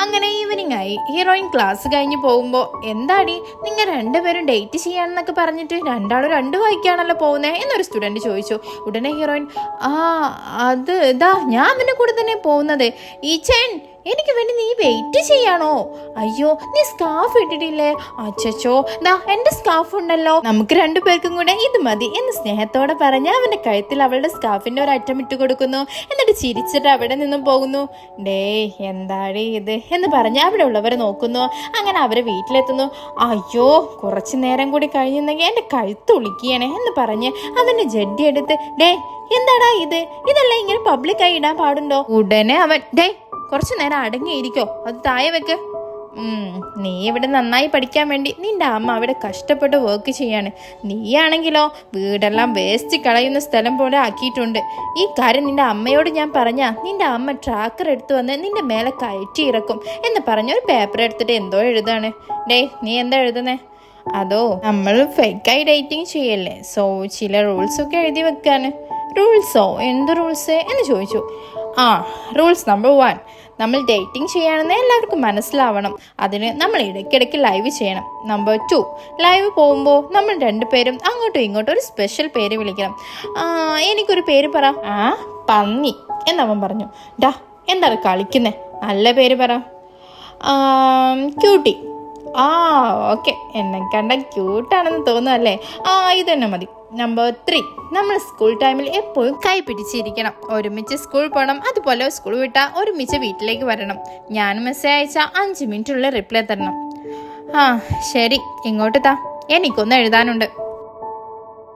അങ്ങനെ ഈവനിങ് ആയി. Heroine class കഴിഞ്ഞ് പോകുമ്പോൾ എന്താടി നിങ്ങൾ രണ്ടുപേരും ഡേറ്റ് ചെയ്യാണെന്നൊക്കെ പറഞ്ഞിട്ട് രണ്ടാളും രണ്ട് വായിക്കാണല്ലോ പോകുന്നത് എന്നൊരു സ്റ്റുഡൻറ് ചോദിച്ചു. ഉടനെ ഹീറോയിൻ അത് ഇതാ ഞാൻ അവൻ്റെ കൂടെ തന്നെ പോകുന്നത്. ഈച്ചൻ എനിക്ക് വേണ്ടി നീ വെയിറ്റ് ചെയ്യാണോ? അയ്യോ നീ സ്കാർഫ് ഇട്ടിട്ടില്ലേ? അച്ചോ ദാ എന്റെ സ്കാർഫ് ഉണ്ടല്ലോ, നമുക്ക് രണ്ടുപേർക്കും കൂടെ ഇത് മതി എന്ന് സ്നേഹത്തോടെ പറഞ്ഞ് അവന്റെ കഴുത്തിൽ അവളുടെ സ്കാർഫിന്റെ ഒരു അറ്റം ഇട്ട് കൊടുക്കുന്നു. എന്നിട്ട് ചിരിച്ചിട്ട് അവിടെ നിന്നും പോകുന്നു. ഡേ എന്താടി ഇത് എന്ന് പറഞ്ഞ് അവിടെ ഉള്ളവരെ നോക്കുന്നു. അങ്ങനെ അവര് വീട്ടിലെത്തുന്നു. അയ്യോ കുറച്ചു നേരം കൂടി കഴിഞ്ഞെന്നെങ്കിൽ എന്റെ കഴുത്ത് ഒളിക്കുകയാണ് എന്ന് പറഞ്ഞ് അവന്റെ ജഡ്ഡി എടുത്ത് ഡേ എന്താടാ ഇതെല്ലാം ഇങ്ങനെ പബ്ലിക്കായി ഇടാൻ പാടുണ്ടോ? ഉടനെ അവൻ ഡേ കുറച്ചു നേരം അടങ്ങിയിരിക്കോ, അത് താഴെ വെക്ക്. നീ ഇവിടെ നന്നായി പഠിക്കാൻ വേണ്ടി നിന്റെ അമ്മ അവിടെ കഷ്ടപ്പെട്ട് വർക്ക് ചെയ്യാണ്. നീയാണെങ്കിലോ വീടെല്ലാം വേസ്റ്റ് കളയുന്ന സ്ഥലം പോലെ ആക്കിയിട്ടുണ്ട്. ഈ കാര്യം നിന്റെ അമ്മയോട് ഞാൻ പറഞ്ഞാ നിന്റെ അമ്മ ട്രാക്കർ എടുത്തു വന്ന് നിന്റെ മേലെ കയറ്റി ഇറക്കും എന്ന് പറഞ്ഞ ഒരു പേപ്പർ എടുത്തിട്ട് എന്തോ എഴുതാണ്. ഡേ നീ എന്താ എഴുതുന്നേ? അതോ നമ്മൾ ഫേക്കായി ഡേറ്റിംഗ് ചെയ്യല്ലേ, സോ ചില റൂൾസൊക്കെ എഴുതി വെക്കാണ്. റൂൾസോ? എന്ത് റൂൾസ് എന്ന് ചോദിച്ചു. റൂൾസ് നമ്പർ 1, നമ്മൾ ഡേറ്റിംഗ് ചെയ്യാണെന്ന് എല്ലാവർക്കും മനസ്സിലാവണം. അതിന് നമ്മൾ ഇടയ്ക്കിടയ്ക്ക് ലൈവ് ചെയ്യണം. നമ്പർ 2, ലൈവ് പോകുമ്പോൾ നമ്മൾ രണ്ടുപേരും അങ്ങോട്ടും ഇങ്ങോട്ടും ഒരു സ്പെഷ്യൽ പേര് വിളിക്കണം. എനിക്കൊരു പേര് പറ. പന്നി എന്നവൻ പറഞ്ഞു. ഡാ എന്താണ് കളിക്കുന്നേ? നല്ല പേര് പറ. ക്യൂട്ടി. ഓക്കെ, എന്നെ കണ്ട ക്യൂട്ടാണെന്ന് തോന്നുന്നല്ലേ? ഇത് തന്നെ മതി. നമ്പർ 3, നമ്മൾ സ്കൂൾ ടൈമിൽ എപ്പോഴും കൈ പിടിച്ചിരിക്കണം. ഒരുമിച്ച് സ്കൂൾ പോകണം. അതുപോലെ സ്കൂൾ വിട്ടാൽ ഒരുമിച്ച് വീട്ടിലേക്ക് വരണം. ഞാൻ മെസ്സേജ് അയച്ചാൽ 5 മിനിറ്റുള്ള റിപ്ലൈ തരണം. ശരി, ഇങ്ങോട്ട് താ, എനിക്കൊന്ന് എഴുതാനുണ്ട്.